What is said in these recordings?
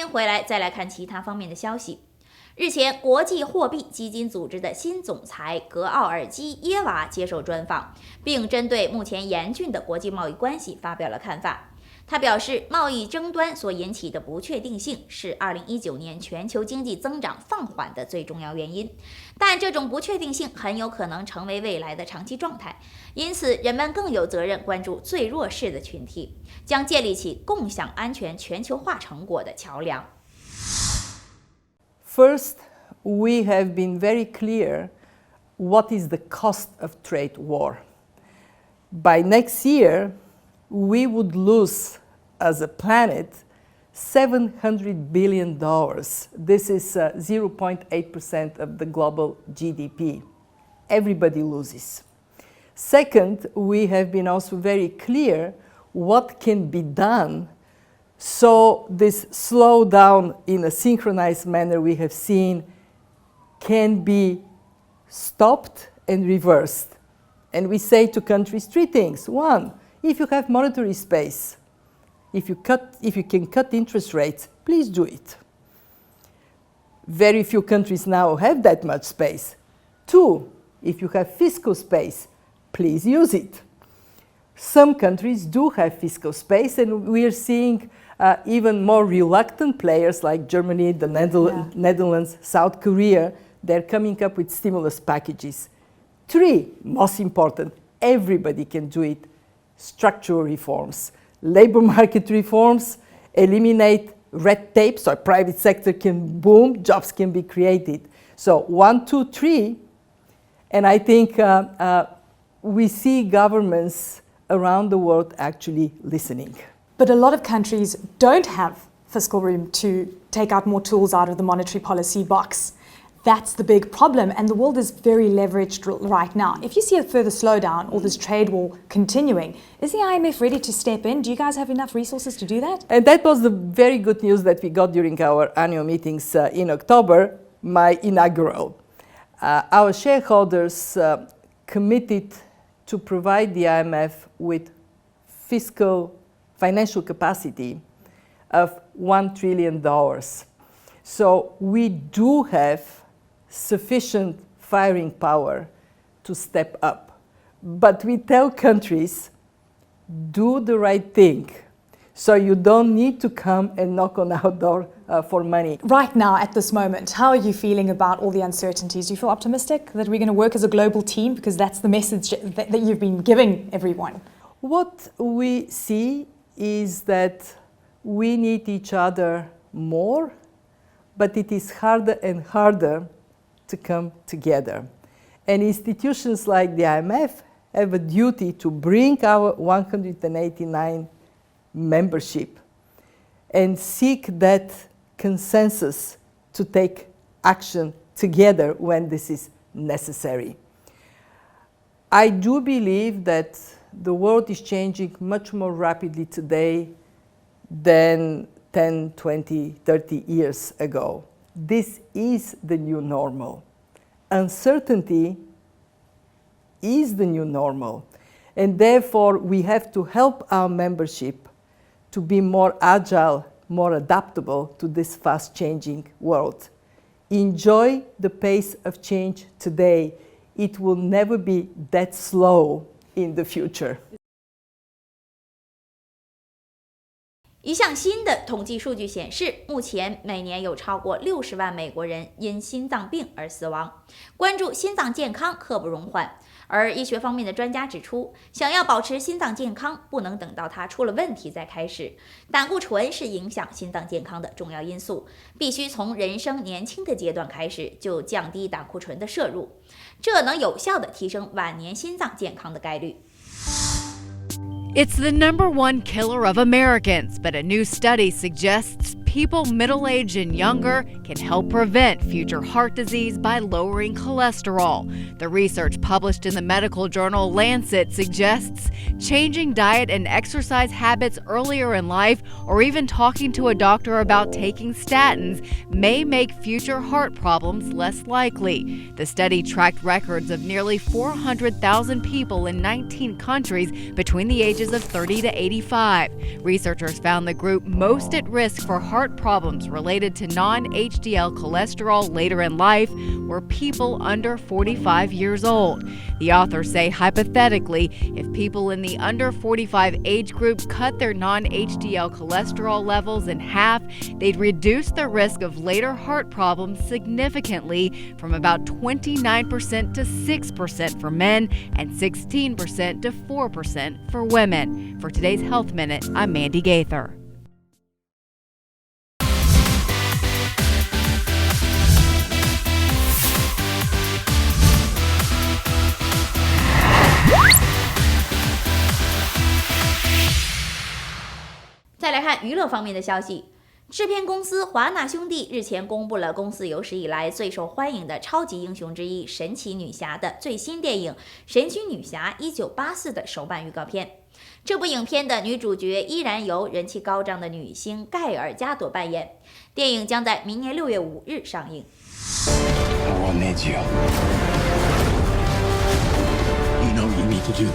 回来再来看其他方面的消息。日前，国际货币基金组织的新总裁格奥尔基耶娃接受专访，并针对目前严峻的国际贸易关系发表了看法。他表示，贸易争端所引起的不确定性是2019年全球经济增长放缓的最重要原因，但这种不确定性很有可能成为未来的长期状态，因此人们更有责任关注最弱势的群体，将建立起共享安全全球化成果的桥梁。First, we have been very clear what is the cost of trade war. By next year, we would lose as a planet $700 billion. This is 0.8% of the global GDP. Everybody loses. Second, we have been also very clear what can be done so this slowdown in a synchronized manner we have seen can be stopped and reversed. And we say to countries three things. One, if you have monetary space, if you can cut interest rates, please do it. Very few countries now have that much space. Two, if you have fiscal space, please use it. Some countries do have fiscal space, and we are seeing even more reluctant players like Germany, the Netherlands, South Korea, they're coming up with stimulus packages. Three, most important, everybody can do it, structural reforms. Labor market reforms, eliminate red tape so private sector can boom, jobs can be created. So 1, 2, 3, and I think we see governments around the world actually listening. But a lot of countries don't have fiscal room to take out more tools out of the monetary policy box. That's the big problem, and the world is very leveraged right now. If you see a further slowdown or this trade war continuing, is the IMF ready to step in? Do you guys have enough resources to do that? And that was the very good news that we got during our annual meetings in October, my inaugural. Our shareholders committed to provide the IMF with financial capacity of $1 trillion. So we do have sufficient firing power to step up. But we tell countries, do the right thing. So you don't need to come and knock on our door for money. Right now, at this moment, how are you feeling about all the uncertainties? Do you feel optimistic that we're going to work as a global team? Because that's the message that you've been giving everyone. What we see is that we need each other more, but it is harder and harder to come together. And institutions like the IMF have a duty to bring our 189 membership and seek that consensus to take action together when this is necessary. I do believe that the world is changing much more rapidly today than 10, 20, 30 years ago. This is the new normal. Uncertainty is the new normal. And therefore, we have to help our membership to be more agile, more adaptable to this fast-changing world. Enjoy the pace of change today. It will never be that slow in the future. 一项新的统计数据显示，目前每年有超过60万美国人因心脏病而死亡。关注心脏健康刻不容缓，而医学方面的专家指出，想要保持心脏健康，不能等到它出了问题再开始。胆固醇是影响心脏健康的重要因素，必须从人生年轻的阶段开始就降低胆固醇的摄入，这能有效地提升晚年心脏健康的概率。It's the #1 killer of Americans, but a new study suggests people middle-aged and younger can help prevent future heart disease by lowering cholesterol. The research published in the medical journal Lancet suggests changing diet and exercise habits earlier in life, or even talking to a doctor about taking statins, may make future heart problems less likely. The study tracked records of nearly 400,000 people in 19 countries between the ages of 30 to 85. Researchers found the group most at risk for heart heart problems related to non-HDL cholesterol later in life were people under 45 years old. The authors say, hypothetically, if people in the under 45 age group cut their non-HDL cholesterol levels in half, they'd reduce the risk of later heart problems significantly from about 29% to 6% for men and 16% to 4% for women. For today's Health Minute, I'm Mandy Gaither.再来看娱乐方面的消息，制片公司华纳兄弟日前公布了公司有史以来最受欢迎的超级英雄之一神奇女侠的最新电影《神奇女侠1984》的首版预告片。这部影片的女主角依然由人气高涨的女星盖尔加朵扮演。电影将在明年6月5日上映。The world needs you. You know what you need to do.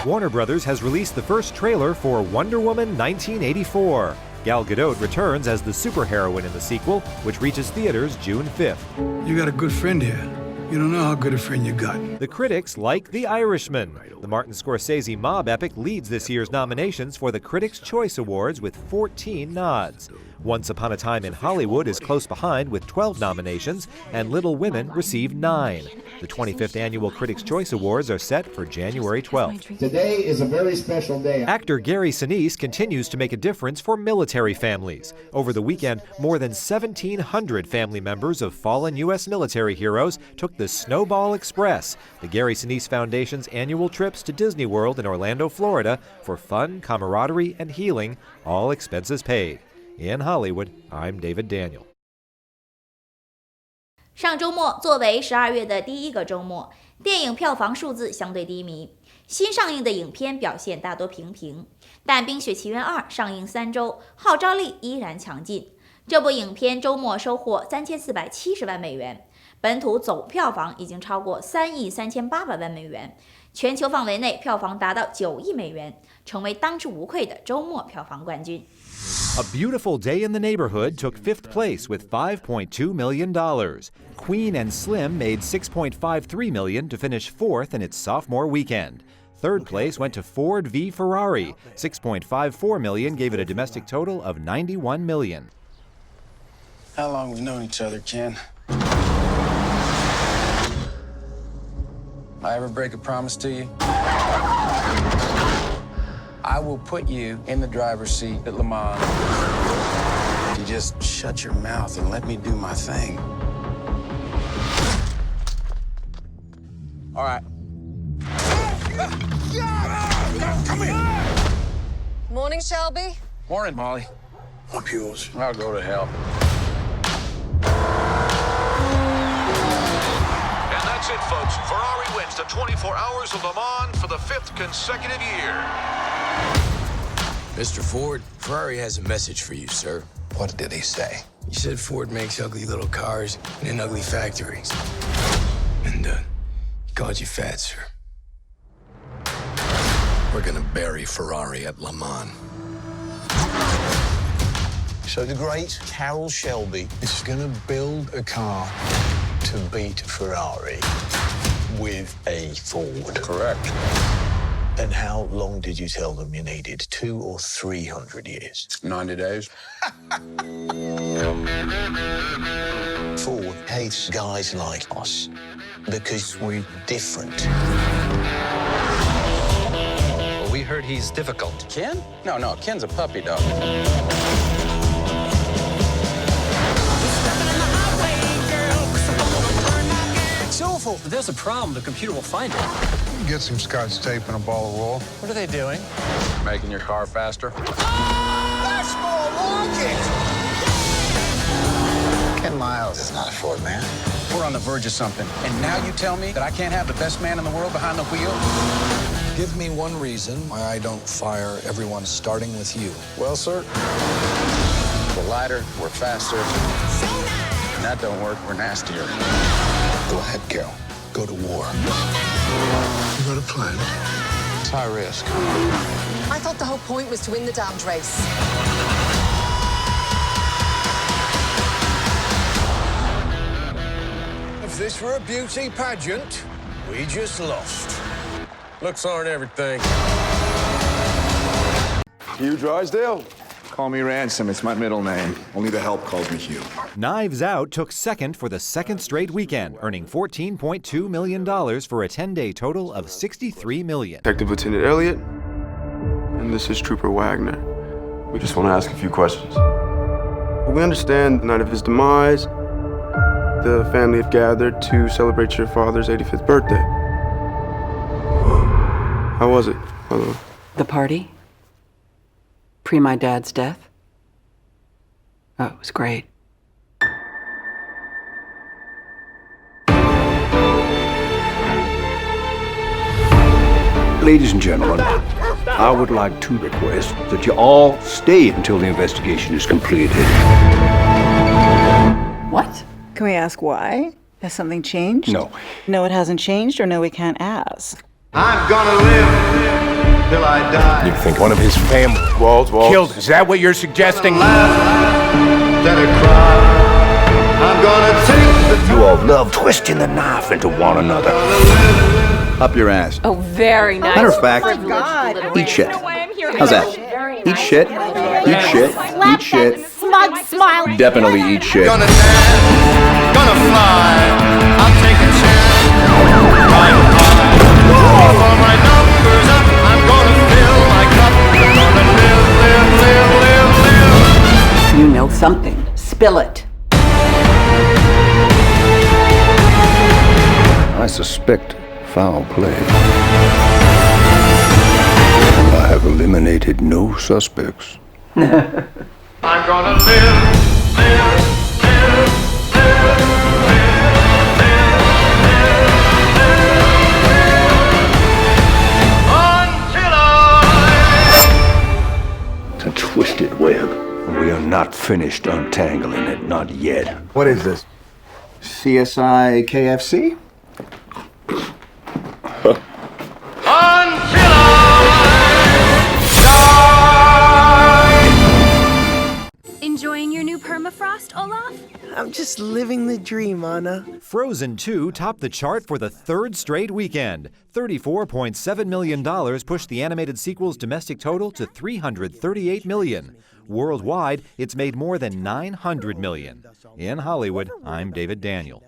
Warner Brothers has released the first trailer for Wonder Woman 1984. Gal Gadot returns as the superheroine in the sequel, which reaches theaters June 5th. You got a good friend here. You don't know how good a friend you got. The critics like The Irishman. The Martin Scorsese mob epic leads this year's nominations for the Critics' Choice Awards with 14 nods. Once Upon a Time in Hollywood is close behind with 12 nominations, and Little Women received 9. The 25th Annual Critics' Choice Awards are set for January 12th. Today is a very special day. Actor Gary Sinise continues to make a difference for military families. Over the weekend, more than 1,700 family members of fallen U.S. military heroes took the Snowball Express, the Gary Sinise Foundation's annual trips to Disney World in Orlando, Florida, for fun, camaraderie, and healing, all expenses paid. In Hollywood, I'm David Daniel. 上周末作为12月的第一个周末，电影票房数字相对低迷。新上映的影片表现大多平平，但《冰雪奇缘2》上映3周，号召力依然强劲。这部影片周末收获3470万美元，本土总票房已经超过3亿3800万美元，全球范围内票房达到9亿美元，成为当之无愧的周末票房冠军。A Beautiful Day in the Neighborhood took 5th place with $5.2 million. Queen and Slim made $6.53 million to finish 4th in its sophomore weekend. 3rd place went to Ford v. Ferrari. $6.54 million gave it a domestic total of $91 million. How long we've known each other, Ken? I ever break a promise to you? I will put you in the driver's seat at Le Mans. You just shut your mouth and let me do my thing. All right. Come here. Morning, Shelby. Morning, Molly. Up yours. I'll go to hell. And that's it, folks. Ferrari wins the 24 Hours of Le Mans for the 5th consecutive year. Mr. Ford, Ferrari has a message for you, sir. What did he say? He said Ford makes ugly little cars in ugly factories. And, he called you fat, sir. We're gonna bury Ferrari at Le Mans. So the great Carroll Shelby is gonna build a car to beat Ferrari with a Ford. Correct. And how long did you tell them you needed? 200 or 300 years? 90 days. Ford hates guys like us because we're different. Well, we heard he's difficult. Ken? No, Ken's a puppy dog. It's awful. If there's a problem, the computer will find it. Get some Scotch tape and a ball of wool. What are they doing? Making your car faster. That's more like it! Ken Miles is not a Ford man. We're on the verge of something. And now you tell me that I can't have the best man in the world behind the wheel? Give me one reason why I don't fire everyone starting with you. Well, sir, we're lighter, we're faster. And that don't work, we're nastier. Go ahead, Carol. Go to war. You got a plan? It's high risk. I thought the whole point was to win the damned race. If this were a beauty pageant, we just lost. Looks aren't everything. Hugh Drysdale? Call me Ransom, it's my middle name. Only the help calls me Hugh. Knives Out took second for the second straight weekend, earning $14.2 million for a 10-day total of $63 million. Detective Lieutenant Elliott, and this is Trooper Wagner. We just want to ask a few questions. We understand the night of his demise, the family have gathered to celebrate your father's 85th birthday. How was it, by the way? The party? Pre my dad's death? Oh, it was great. Ladies and gentlemen, I would like to request that you all stay until the investigation is completed. What? Can we ask why? Has something changed? No. No, it hasn't changed, or no, we can't ask. I'm gonna live till I die. You think one of his family Walls. killed? Is that what you're suggesting? That I cry. I'm gonna take the You all love twisting the knife into one another. Up your ass. Oh, very nice. Matter of fact, eat shit. How's that? Eat shit, eat shit, eat shit. Smug smile. Definitely eat shit. Gonna dance, gonna fly. I'll take a chance. Climb high. For my numbers up, I'm gonna fill my cup. I'm gonna live. You know something. Spill it. I suspect foul play. I have eliminated no suspects. I'm gonna live. It's a twisted web. We are not finished untangling it, not yet. What is this? CSI KFC? Until Enjoying your new permafrost, Olaf? I'm just living the dream, Anna. Frozen 2 topped the chart for the third straight weekend. $34.7 million pushed the animated sequel's domestic total to $338 million. Worldwide, it's made more than $900 million. In Hollywood, I'm David Daniel.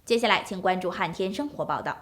接下来，请关注汉天生活报道。